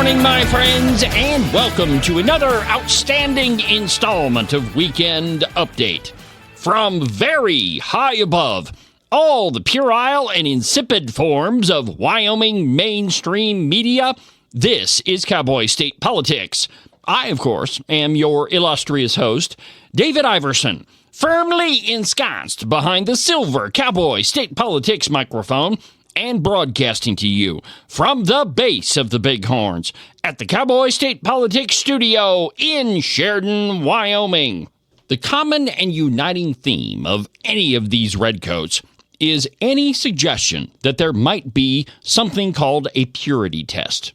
morning, my friends, and welcome to another outstanding installment of Weekend Update. From very high above all the puerile and insipid forms of Wyoming mainstream media, this is Cowboy State Politics. I, of course, am your illustrious host, David Iverson, firmly ensconced behind the silver Cowboy State Politics microphone and broadcasting to you from the base of the Bighorns at the Cowboy State Politics Studio in Sheridan, Wyoming. The common and uniting theme of any of these redcoats is any suggestion that there might be something called a purity test.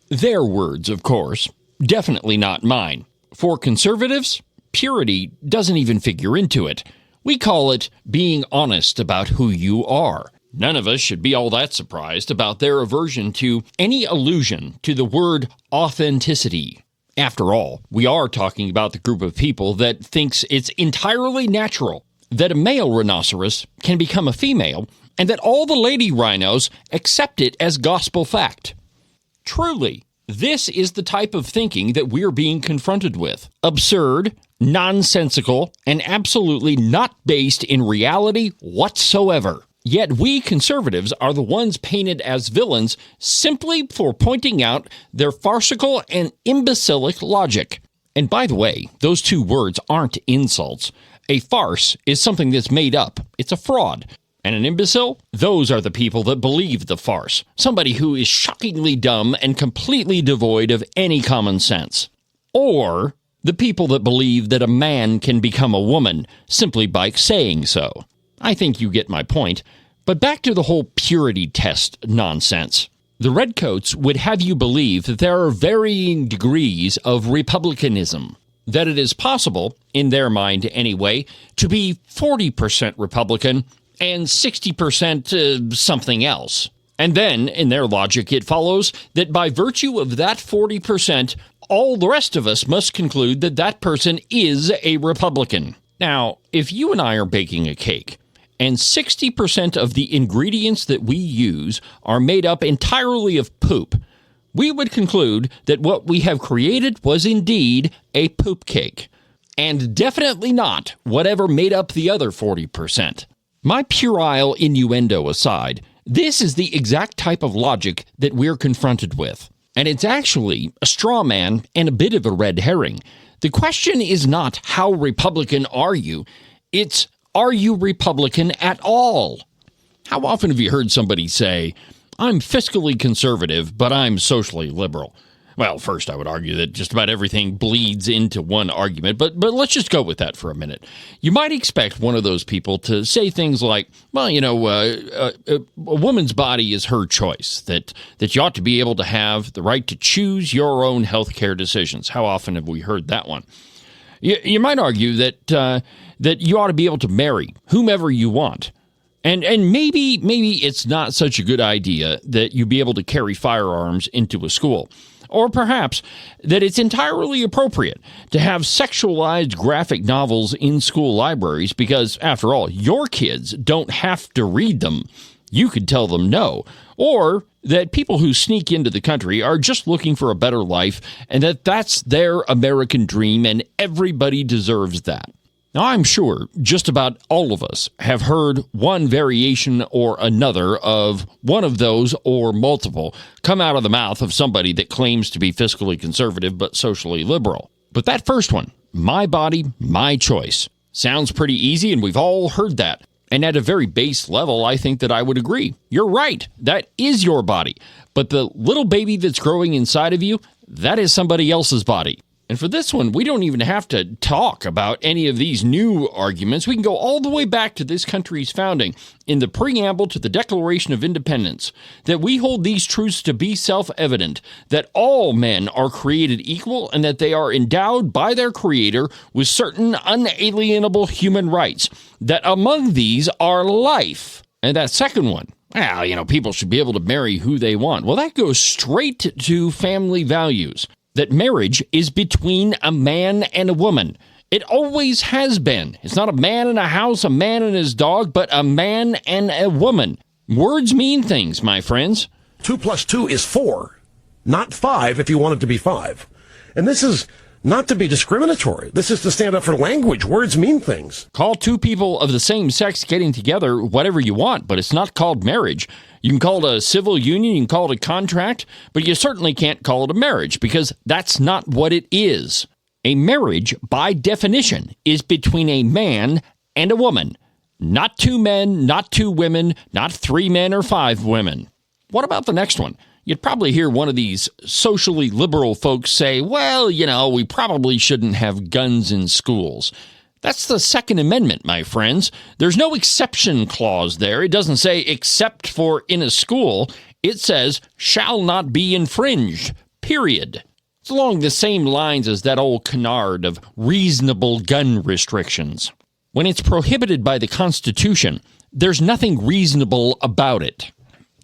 Their words, of course, definitely not mine. For conservatives, purity doesn't even figure into it. We call it being honest about who you are. None of us should be all that surprised about their aversion to any allusion to the word authenticity. After all, we are talking about the group of people that thinks it's entirely natural that a male rhinoceros can become a female and that all the lady rhinos accept it as gospel fact. Truly, this is the type of thinking that we're being confronted with. Absurd, nonsensical, and absolutely not based in reality whatsoever. Yet we conservatives are the ones painted as villains simply for pointing out their farcical and imbecilic logic. And by the way, those two words aren't insults. A farce is something that's made up. It's a fraud. And an imbecile? Those are the people that believe the farce. Somebody who is shockingly dumb and completely devoid of any common sense. Or the people that believe that a man can become a woman simply by saying so. I think you get my point. But back to the whole purity test nonsense. The redcoats would have you believe that there are varying degrees of republicanism. That it is possible, in their mind anyway, to be 40% Republican and 60% something else. And then, in their logic, it follows that by virtue of that 40%, all the rest of us must conclude that that person is a Republican. Now, if you and I are baking a cake, and 60% of the ingredients that we use are made up entirely of poop, we would conclude that what we have created was indeed a poop cake, and definitely not whatever made up the other 40%. My puerile innuendo aside, this is the exact type of logic that we're confronted with. And it's actually a straw man and a bit of a red herring. The question is not how Republican are you, it's are you Republican at all? How often have you heard somebody say, I'm fiscally conservative, but I'm socially liberal? Well, first, I would argue that just about everything bleeds into one argument, but let's just go with that for a minute. You might expect one of those people to say things like, well, a woman's body is her choice, that you ought to be able to have the right to choose your own health care decisions. How often have we heard that one? You might argue that you ought to be able to marry whomever you want. And maybe it's not such a good idea that you be able to carry firearms into a school. Or perhaps that it's entirely appropriate to have sexualized graphic novels in school libraries because, after all, your kids don't have to read them. You could tell them no. Or that people who sneak into the country are just looking for a better life and that's their American dream and everybody deserves that. Now, I'm sure just about all of us have heard one variation or another of one of those or multiple come out of the mouth of somebody that claims to be fiscally conservative but socially liberal. But that first one, my body, my choice, sounds pretty easy, and we've all heard that. And at a very base level, I think that I would agree. You're right. That is your body. But the little baby that's growing inside of you, that is somebody else's body. And for this one, we don't even have to talk about any of these new arguments. We can go all the way back to this country's founding in the preamble to the Declaration of Independence, that we hold these truths to be self-evident, that all men are created equal and that they are endowed by their Creator with certain unalienable human rights, that among these are life. And that second one, people should be able to marry who they want. Well, that goes straight to family values. That marriage is between a man and a woman. It always has been. It's not a man and a house, a man and his dog, but a man and a woman. Words mean things, my friends. 2 + 2 is 4. not 5 if you want it to be 5. And this is not to be discriminatory. This is to stand up for language. Words mean things. Call two people of the same sex getting together whatever you want, but it's not called marriage. You can call it a civil union, you can call it a contract, but you certainly can't call it a marriage because that's not what it is. A marriage, by definition, is between a man and a woman. Not 2 men, not 2 women, not 3 men or 5 women. What about the next one? You'd probably hear one of these socially liberal folks say, well, we probably shouldn't have guns in schools. That's the Second Amendment, my friends. There's no exception clause there. It doesn't say except for in a school. It says shall not be infringed, period. It's along the same lines as that old canard of reasonable gun restrictions. When it's prohibited by the Constitution, there's nothing reasonable about it.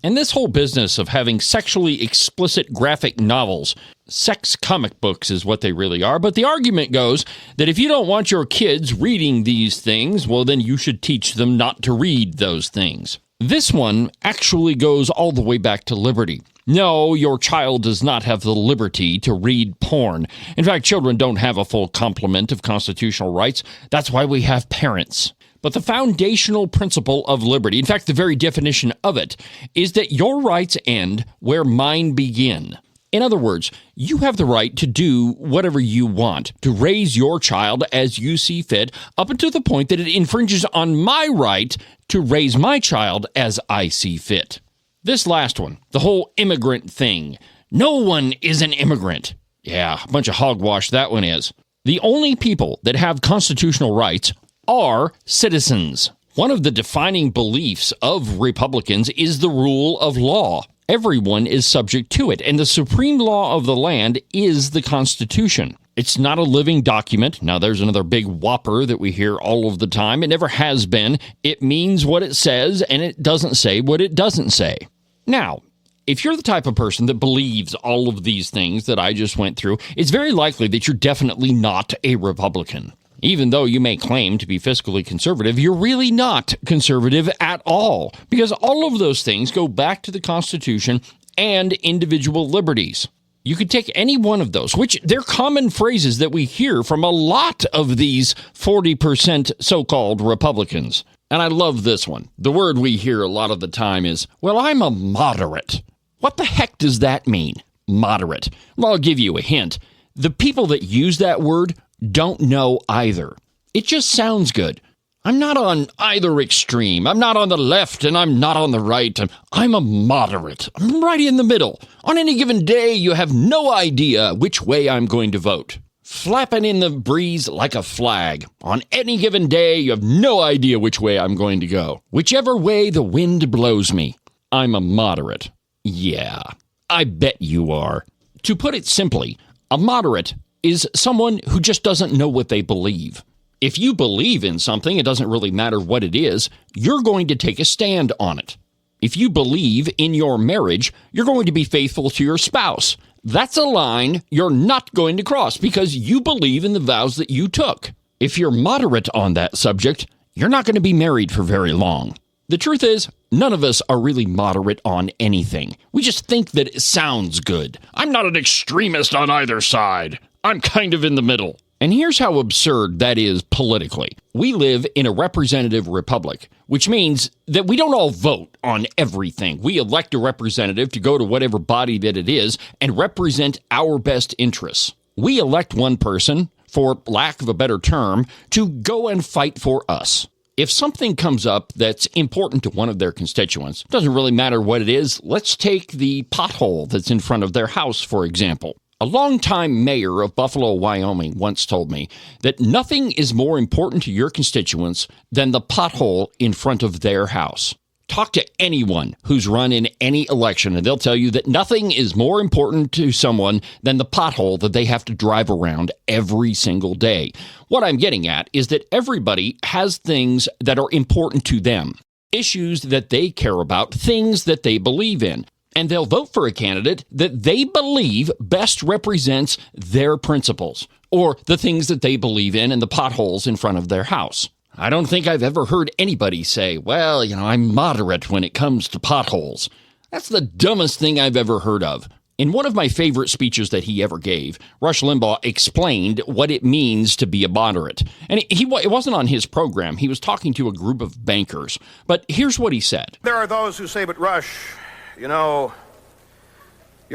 And this whole business of having sexually explicit graphic novels, sex comic books is what they really are, but the argument goes that if you don't want your kids reading these things, well, then you should teach them not to read those things. This one actually goes all the way back to liberty. No, your child does not have the liberty to read porn. In fact, children don't have a full complement of constitutional rights. That's why we have parents. But the foundational principle of liberty, in fact, the very definition of it, is that your rights end where mine begin. In other words, you have the right to do whatever you want, to raise your child as you see fit, up until the point that it infringes on my right to raise my child as I see fit. This last one, the whole immigrant thing. No one is an immigrant. Yeah, a bunch of hogwash that one is. The only people that have constitutional rights are citizens. One of the defining beliefs of Republicans is the rule of law. Everyone is subject to it, and the supreme law of the land is the Constitution. It's not a living document. Now, there's another big whopper that we hear all of the time. It never has been. It means what it says, and it doesn't say what it doesn't say. Now, if you're the type of person that believes all of these things that I just went through, it's very likely that you're definitely not a Republican. Even though you may claim to be fiscally conservative, you're really not conservative at all, because all of those things go back to the Constitution and individual liberties. You could take any one of those, which they're common phrases that we hear from a lot of these 40% so-called Republicans. And I love this one. The word we hear a lot of the time is, well, I'm a moderate. What the heck does that mean, moderate? Well, I'll give you a hint. The people that use that word don't know either. It just sounds good. I'm not on either extreme. I'm not on the left and I'm not on the right. I'm a moderate. I'm right in the middle. On any given day, you have no idea which way I'm going to vote. Flapping in the breeze like a flag. On any given day, you have no idea which way I'm going to go. Whichever way the wind blows me, I'm a moderate. Yeah, I bet you are. To put it simply, a moderate is someone who just doesn't know what they believe. If you believe in something, it doesn't really matter what it is, you're going to take a stand on it. If you believe in your marriage, you're going to be faithful to your spouse. That's a line you're not going to cross because you believe in the vows that you took. If you're moderate on that subject, you're not going to be married for very long. The truth is, none of us are really moderate on anything. We just think that it sounds good. I'm not an extremist on either side. I'm kind of in the middle. And here's how absurd that is politically. We live in a representative republic, which means that we don't all vote on everything. We elect a representative to go to whatever body that it is and represent our best interests. We elect one person, for lack of a better term, to go and fight for us. If something comes up that's important to one of their constituents, doesn't really matter what it is, let's take the pothole that's in front of their house, for example. A longtime mayor of Buffalo, Wyoming, once told me that nothing is more important to your constituents than the pothole in front of their house. Talk to anyone who's run in any election, and they'll tell you that nothing is more important to someone than the pothole that they have to drive around every single day. What I'm getting at is that everybody has things that are important to them, issues that they care about, things that they believe in. And they'll vote for a candidate that they believe best represents their principles or the things that they believe in and the potholes in front of their house. I don't think I've ever heard anybody say, well, I'm moderate when it comes to potholes. That's the dumbest thing I've ever heard of. In one of my favorite speeches that he ever gave, Rush Limbaugh explained what it means to be a moderate. And it wasn't on his program. He was talking to a group of bankers. But here's what he said. There are those who say, but Rush, you're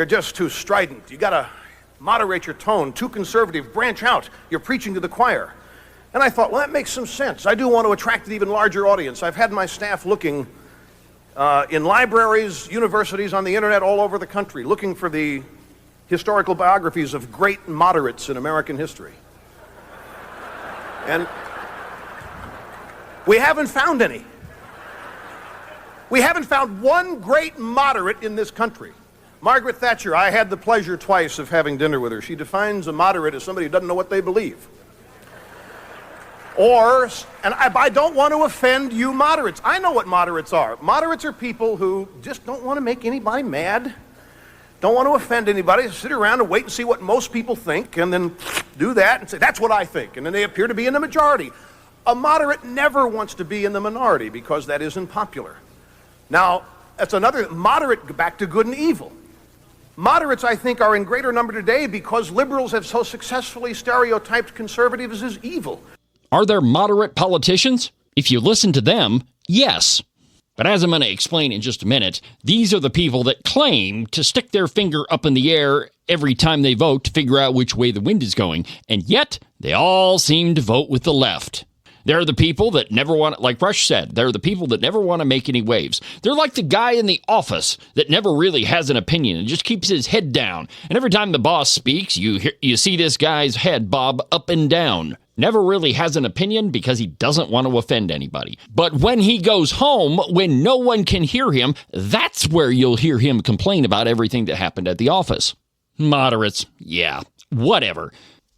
just too strident. You got to moderate your tone, too conservative, branch out. You're preaching to the choir. And I thought, well, that makes some sense. I do want to attract an even larger audience. I've had my staff looking in libraries, universities, on the internet all over the country, looking for the historical biographies of great moderates in American history. And we haven't found any. We haven't found one great moderate in this country. Margaret Thatcher, I had the pleasure twice of having dinner with her. She defines a moderate as somebody who doesn't know what they believe. I don't want to offend you moderates. I know what moderates are. Moderates are people who just don't want to make anybody mad, don't want to offend anybody, sit around and wait and see what most people think, and then do that and say, that's what I think, and then they appear to be in the majority. A moderate never wants to be in the minority because that isn't popular. Now, that's another, moderate, back to good and evil. Moderates, I think, are in greater number today because liberals have so successfully stereotyped conservatives as evil. Are there moderate politicians? If you listen to them, yes. But as I'm going to explain in just a minute, these are the people that claim to stick their finger up in the air every time they vote to figure out which way the wind is going, and yet they all seem to vote with the left. They're the people that never want, like Rush said, they're the people that never want to make any waves. They're like the guy in the office that never really has an opinion and just keeps his head down. And every time the boss speaks, you see this guy's head bob up and down. Never really has an opinion because he doesn't want to offend anybody. But when he goes home, when no one can hear him, that's where you'll hear him complain about everything that happened at the office. Moderates, yeah, whatever.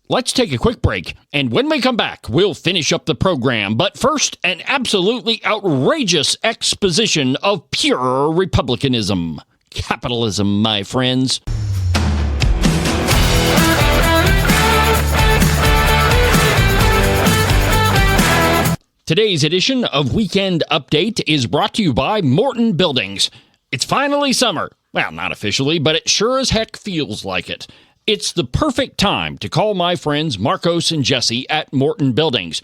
Let's take a quick break, and when we come back, we'll finish up the program. But first, an absolutely outrageous exposition of pure republicanism. Capitalism, my friends. Today's edition of Weekend Update is brought to you by Morton Buildings. It's finally summer. Well, not officially, but it sure as heck feels like it. It's the perfect time to call my friends Marcos and Jesse at Morton Buildings.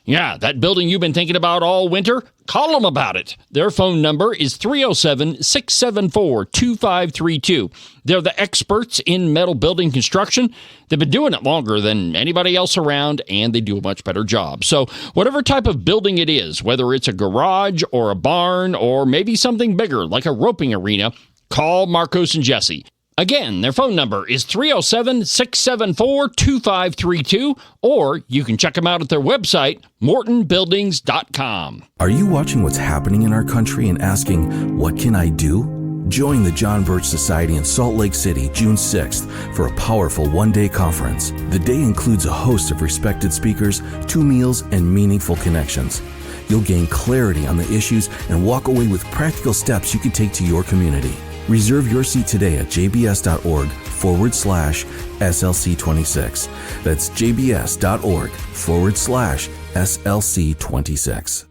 Yeah, that building you've been thinking about all winter? Call them about it. Their phone number is 307-674-2532. They're the experts in metal building construction. They've been doing it longer than anybody else around, and they do a much better job. So whatever type of building it is, whether it's a garage or a barn or maybe something bigger like a roping arena, call Marcos and Jesse. Again, their phone number is 307-674-2532, or you can check them out at their website, mortonbuildings.com. Are you watching what's happening in our country and asking, what can I do? Join the John Birch Society in Salt Lake City, June 6th, for a powerful one-day conference. The day includes a host of respected speakers, 2 meals, and meaningful connections. You'll gain clarity on the issues and walk away with practical steps you can take to your community. Reserve your seat today at jbs.org/SLC26. That's jbs.org/SLC26.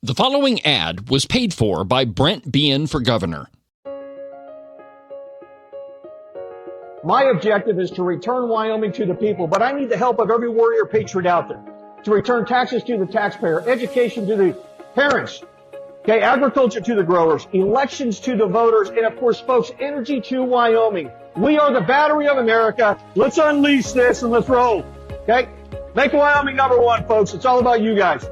The following ad was paid for by Brent Bean for governor. My objective is to return Wyoming to the people, but I need the help of every warrior patriot out there to return taxes to the taxpayer, education to the parents, okay, agriculture to the growers, elections to the voters, and of course, folks, energy to Wyoming. We are the battery of America. Let's unleash this and let's roll, okay? Make Wyoming number one, folks. It's all about you guys.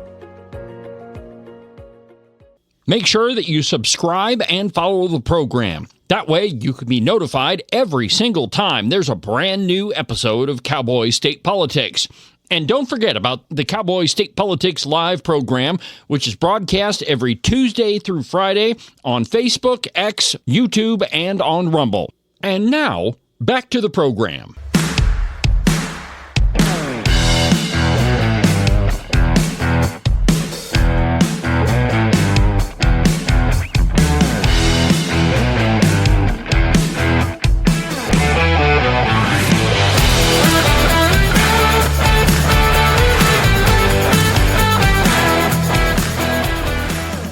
Make sure that you subscribe and follow the program. That way, you can be notified every single time there's a brand new episode of Cowboy State Politics. And don't forget about the Cowboy State Politics live program, which is broadcast every Tuesday through Friday on Facebook, X, YouTube, and on Rumble. And now, back to the program.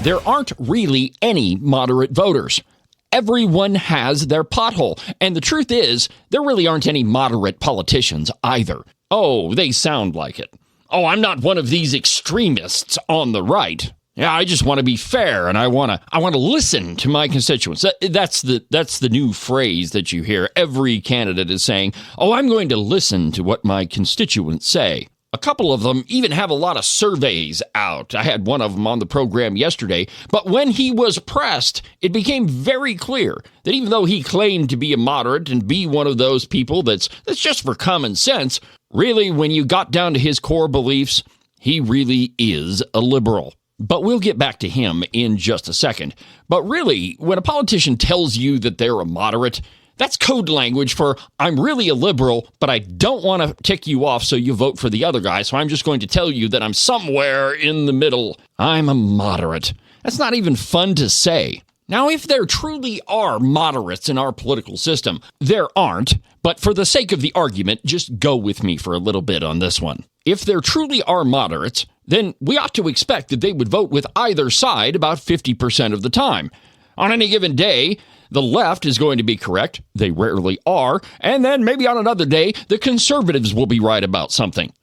There aren't really any moderate voters. Everyone has their pothole. And the truth is, there really aren't any moderate politicians either. Oh, they sound like it. Oh, I'm not one of these extremists on the right. Yeah, I just want to be fair, and I want to listen to my constituents. That's the new phrase that you hear. Every candidate is saying, "Oh, I'm going to listen to what my constituents say." A couple of them even have a lot of surveys out. I had one of them on the program yesterday, but when he was pressed, it became very clear that even though he claimed to be a moderate and be one of those people that's just for common sense, really, when you got down to his core beliefs, he really is a liberal. But we'll get back to him in just a second. But really, when a politician tells you that they're a moderate, that's code language for I'm really a liberal, but I don't want to tick you off so you vote for the other guy, so I'm just going to tell you that I'm somewhere in the middle. I'm a moderate. That's not even fun to say. Now, if there truly are moderates in our political system, there aren't, but for the sake of the argument, just go with me for a little bit on this one. If there truly are moderates, then we ought to expect that they would vote with either side about 50% of the time. On any given day, the left is going to be correct. They rarely are. And then maybe on another day, the conservatives will be right about something.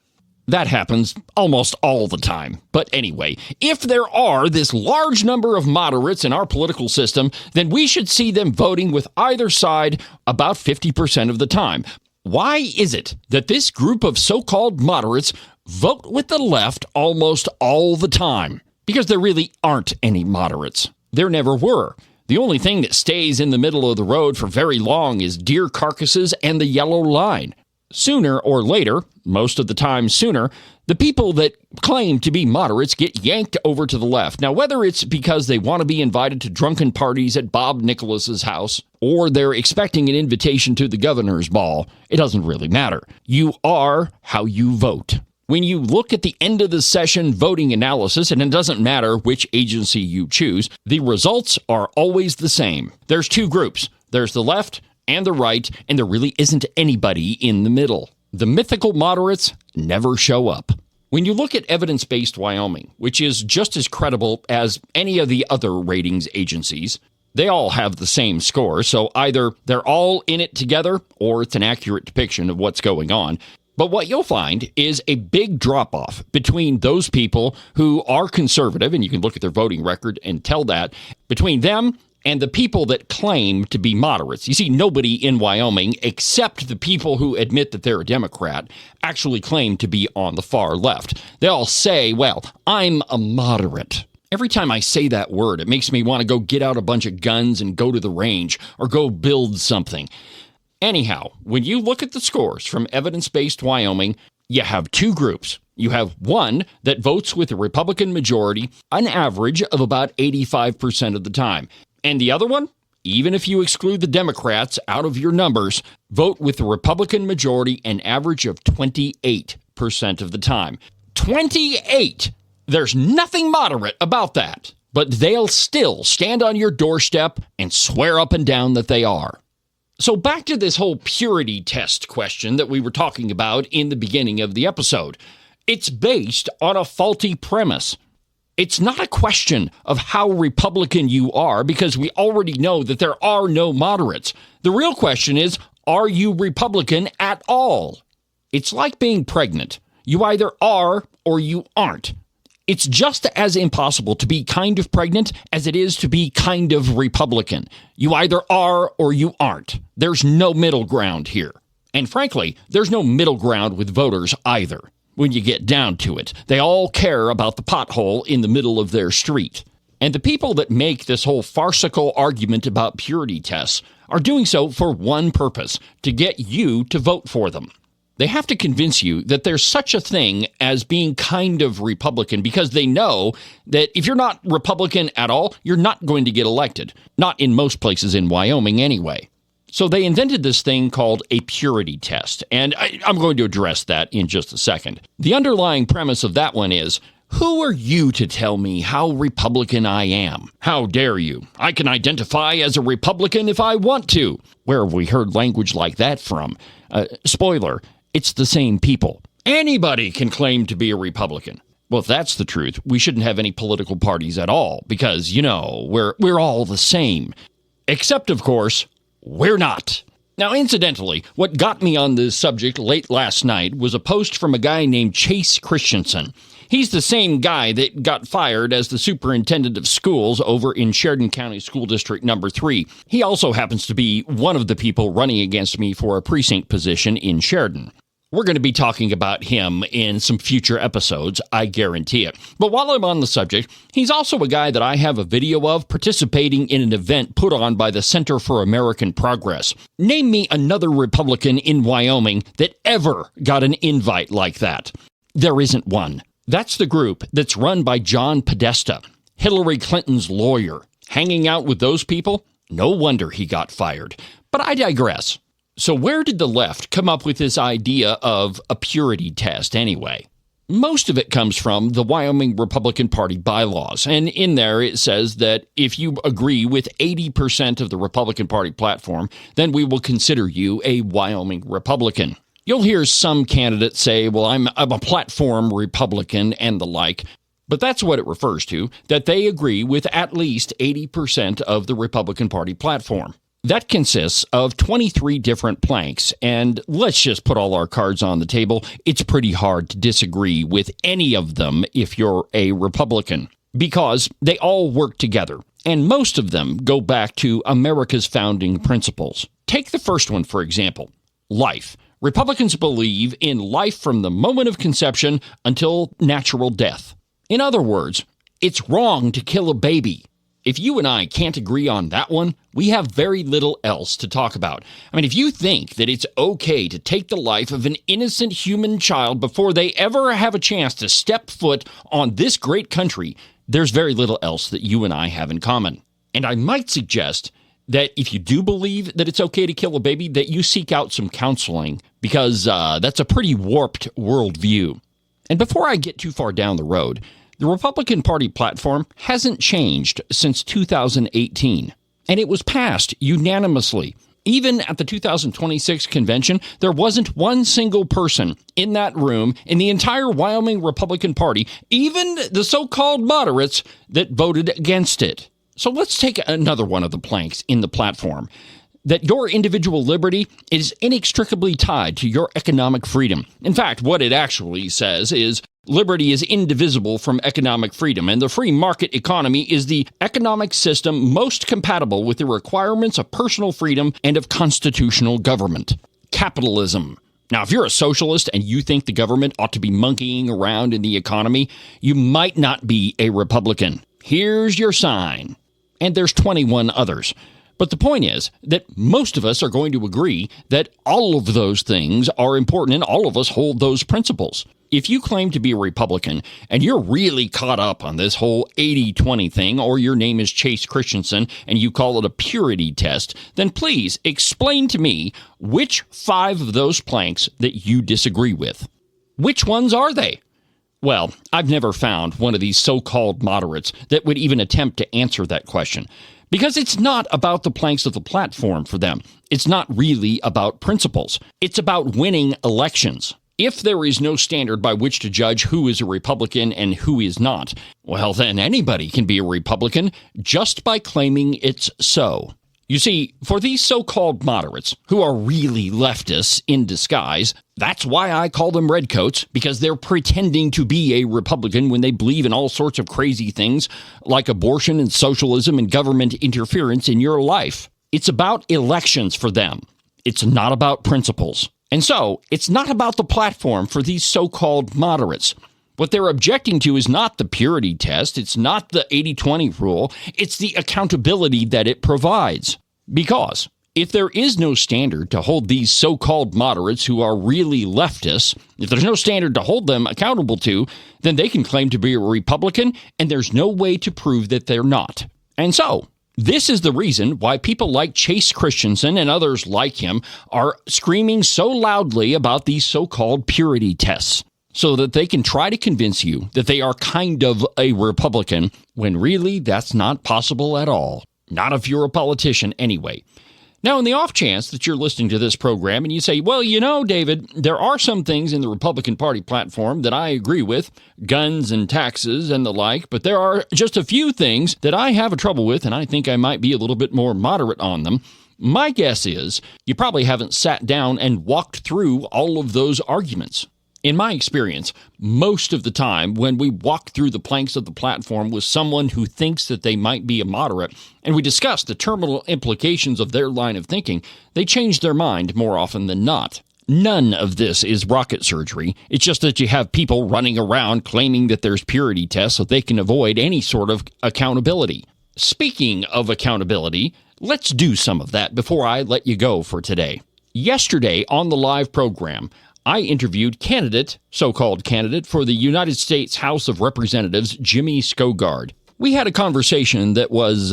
That happens almost all the time. But anyway, if there are this large number of moderates in our political system, then we should see them voting with either side about 50% of the time. Why is it that this group of so-called moderates vote with the left almost all the time? Because there really aren't any moderates. There never were. The only thing that stays in the middle of the road for very long is deer carcasses and the yellow line. Sooner or later, most of the time sooner, the people that claim to be moderates get yanked over to the left. Now, whether it's because they want to be invited to drunken parties at Bob Nicholas's house, or they're expecting an invitation to the governor's ball, it doesn't really matter. You are how you vote. When you look at the end of the session voting analysis, and it doesn't matter which agency you choose, the results are always the same. There's two groups. There's the left and the right, and there really isn't anybody in the middle. The mythical moderates never show up. When you look at evidence-based Wyoming, which is just as credible as any of the other ratings agencies, they all have the same score, so either they're all in it together or it's an accurate depiction of what's going on. But what you'll find is a big drop-off between those people who are conservative, and you can look at their voting record and tell that, between them and the people that claim to be moderates. You see, nobody in Wyoming, except the people who admit that they're a Democrat, actually claim to be on the far left. They all say, well, I'm a moderate. Every time I say that word, it makes me want to go get out a bunch of guns and go to the range or go build something. Anyhow, when you look at the scores from evidence-based Wyoming, you have two groups. You have one that votes with a Republican majority, an average of about 85% of the time. And the other one, even if you exclude the Democrats out of your numbers, vote with the Republican majority, an average of 28% of the time. 28! There's nothing moderate about that. But they'll still stand on your doorstep and swear up and down that they are. So back to this whole purity test question that we were talking about in the beginning of the episode. It's based on a faulty premise. It's not a question of how Republican you are, because we already know that there are no moderates. The real question is, are you Republican at all? It's like being pregnant. You either are or you aren't. It's just as impossible to be kind of pregnant as it is to be kind of Republican. You either are or you aren't. There's no middle ground here. And frankly, there's no middle ground with voters either. When you get down to it, they all care about the pothole in the middle of their street. And the people that make this whole farcical argument about purity tests are doing so for one purpose: to get you to vote for them. They have to convince you that there's such a thing as being kind of Republican, because they know that if you're not Republican at all, you're not going to get elected. Not in most places in Wyoming anyway. So they invented this thing called a purity test, and I'm going to address that in just a second. The underlying premise of that one is, who are you to tell me how Republican I am? How dare you? I can identify as a Republican if I want to. Where have we heard language like that from? Spoiler, it's the same people. Anybody can claim to be a Republican. Well, if that's the truth, we shouldn't have any political parties at all because, you know, we're all the same. Except, of course, we're not. Now, incidentally, what got me on this subject late last night was a post from a guy named Chase Christensen. He's the same guy that got fired as the superintendent of schools over in Sheridan County School District number 3. He also happens to be one of the people running against me for a precinct position in Sheridan. We're going to be talking about him in some future episodes, I guarantee it. But while I'm on the subject, he's also a guy that I have a video of participating in an event put on by the Center for American Progress. Name me another Republican in Wyoming that ever got an invite like that. There isn't one. That's the group that's run by John Podesta, Hillary Clinton's lawyer. Hanging out with those people? No wonder he got fired. But I digress. So where did the left come up with this idea of a purity test anyway? Most of it comes from the Wyoming Republican Party bylaws, and in there it says that if you agree with 80% of the Republican Party platform, then we will consider you a Wyoming Republican. You'll hear some candidates say, well, I'm a platform Republican and the like, but that's what it refers to, that they agree with at least 80% of the Republican Party platform. That consists of 23 different planks, and let's just put all our cards on the table. It's pretty hard to disagree with any of them if you're a Republican, because they all work together, and most of them go back to America's founding principles. Take the first one, for example, life. Republicans believe in life from the moment of conception until natural death. In other words, it's wrong to kill a baby. If you and I can't agree on that one, we have very little else to talk about. I mean, if you think that it's okay to take the life of an innocent human child before they ever have a chance to step foot on this great country, there's very little else that you and I have in common. And I might suggest that if you do believe that it's okay to kill a baby, that you seek out some counseling, because that's a pretty warped worldview. And before I get too far down the road, the Republican Party platform hasn't changed since 2018, and it was passed unanimously. Even at the 2026 convention, there wasn't one single person in that room in the entire Wyoming Republican Party, even the so-called moderates, that voted against it. So let's take another one of the planks in the platform, that your individual liberty is inextricably tied to your economic freedom. In fact, what it actually says is, liberty is indivisible from economic freedom, and the free market economy is the economic system most compatible with the requirements of personal freedom and of constitutional government. Capitalism. Now, if you're a socialist and you think the government ought to be monkeying around in the economy, you might not be a Republican. Here's your sign. And there's 21 others. But the point is that most of us are going to agree that all of those things are important and all of us hold those principles. If you claim to be a Republican and you're really caught up on this whole 80-20 thing, or your name is Chase Christensen and you call it a purity test, then please explain to me which 5 of those planks that you disagree with. Which ones are they? Well, I've never found one of these so-called moderates that would even attempt to answer that question. Because it's not about the planks of the platform for them. It's not really about principles. It's about winning elections. If there is no standard by which to judge who is a Republican and who is not, well, then anybody can be a Republican just by claiming it's so. You see, for these so-called moderates, who are really leftists in disguise, that's why I call them redcoats, because they're pretending to be a Republican when they believe in all sorts of crazy things, like abortion and socialism and government interference in your life. It's about elections for them. It's not about principles. And so, it's not about the platform for these so-called moderates. What they're objecting to is not the purity test, it's not the 80-20 rule, it's the accountability that it provides. Because if there is no standard to hold these so-called moderates who are really leftists, if there's no standard to hold them accountable to, then they can claim to be a Republican, and there's no way to prove that they're not. And so, this is the reason why people like Chase Christensen and others like him are screaming so loudly about these so-called purity tests, so that they can try to convince you that they are kind of a Republican, when really that's not possible at all. Not if you're a politician anyway. Now, in the off chance that you're listening to this program and you say, well, you know, David, there are some things in the Republican Party platform that I agree with, guns and taxes and the like, but there are just a few things that I have a trouble with, and I think I might be a little bit more moderate on them. My guess is you probably haven't sat down and walked through all of those arguments. In my experience, most of the time when we walk through the planks of the platform with someone who thinks that they might be a moderate, and we discuss the terminal implications of their line of thinking, they change their mind more often than not. None of this is rocket surgery. It's just that you have people running around claiming that there's purity tests so they can avoid any sort of accountability. Speaking of accountability, let's do some of that before I let you go for today. Yesterday on the live program, I interviewed so-called candidate for the United States House of Representatives, Jimmy Skovgard. We had a conversation that was,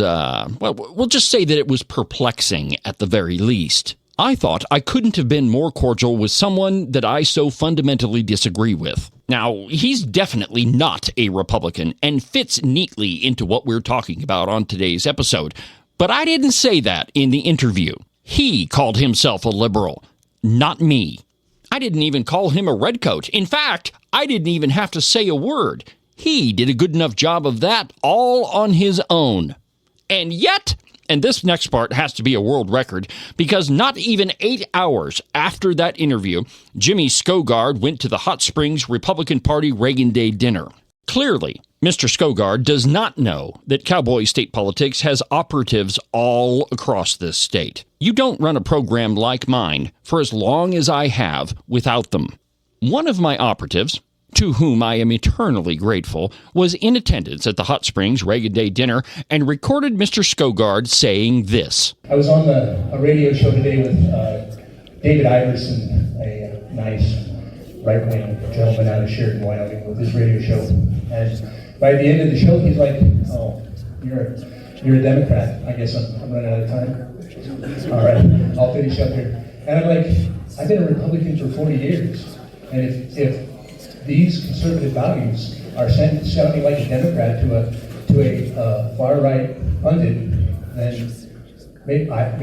we'll just say that it was perplexing at the very least. I thought I couldn't have been more cordial with someone that I so fundamentally disagree with. Now, he's definitely not a Republican and fits neatly into what we're talking about on today's episode. But I didn't say that in the interview. He called himself a liberal, not me. I didn't even call him a redcoat. In fact, I didn't even have to say a word. He did a good enough job of that all on his own. And yet, and this next part has to be a world record, because not even 8 hours after that interview, Jimmy Skovgard went to the Hot Springs Republican Party Reagan Day dinner. Clearly, Mr. Skovgard does not know that cowboy state politics has operatives all across this state. You don't run a program like mine for as long as I have without them. One of my operatives, to whom I am eternally grateful, was in attendance at the Hot Springs Reagan Day dinner and recorded Mr. Skovgard saying this. I was on a radio show today with David Iverson, a nice right-wing gentleman out of Sheridan, Wyoming, with his radio show. And by the end of the show, he's like, "Oh, you're a Democrat. I guess I'm running out of time. All right, I'll finish up here." And I'm like, "I've been a Republican for 40 years, and if these conservative values are sounding like a Democrat to a far-right pundit, then maybe I've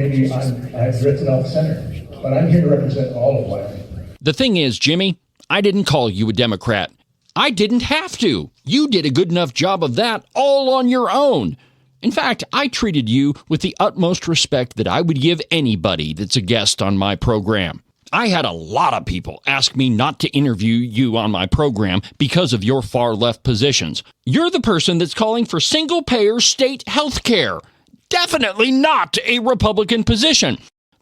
drifted off center. But I'm here to represent all of Wyoming." The thing is, Jimmy, I didn't call you a Democrat. I didn't have to. You did a good enough job of that all on your own. In fact, I treated you with the utmost respect that I would give anybody that's a guest on my program. I had a lot of people ask me not to interview you on my program because of your far-left positions. You're the person that's calling for single-payer state health care. Definitely not a Republican position.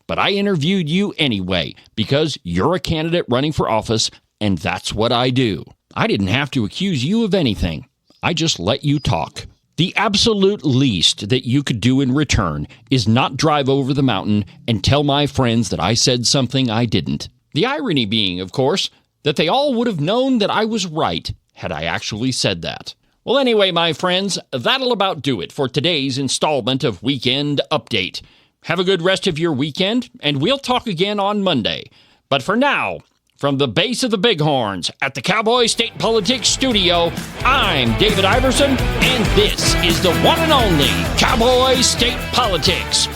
But I interviewed you anyway because you're a candidate running for office, and that's what I do. I didn't have to accuse you of anything. I just let you talk. The absolute least that you could do in return is not drive over the mountain and tell my friends that I said something I didn't. The irony being, of course, that they all would have known that I was right had I actually said that. Well, anyway, my friends, that'll about do it for today's installment of Weekend Update. Have a good rest of your weekend, and we'll talk again on Monday. But for now, from the base of the Bighorns at the Cowboy State Politics Studio, I'm David Iverson, and this is the one and only Cowboy State Politics.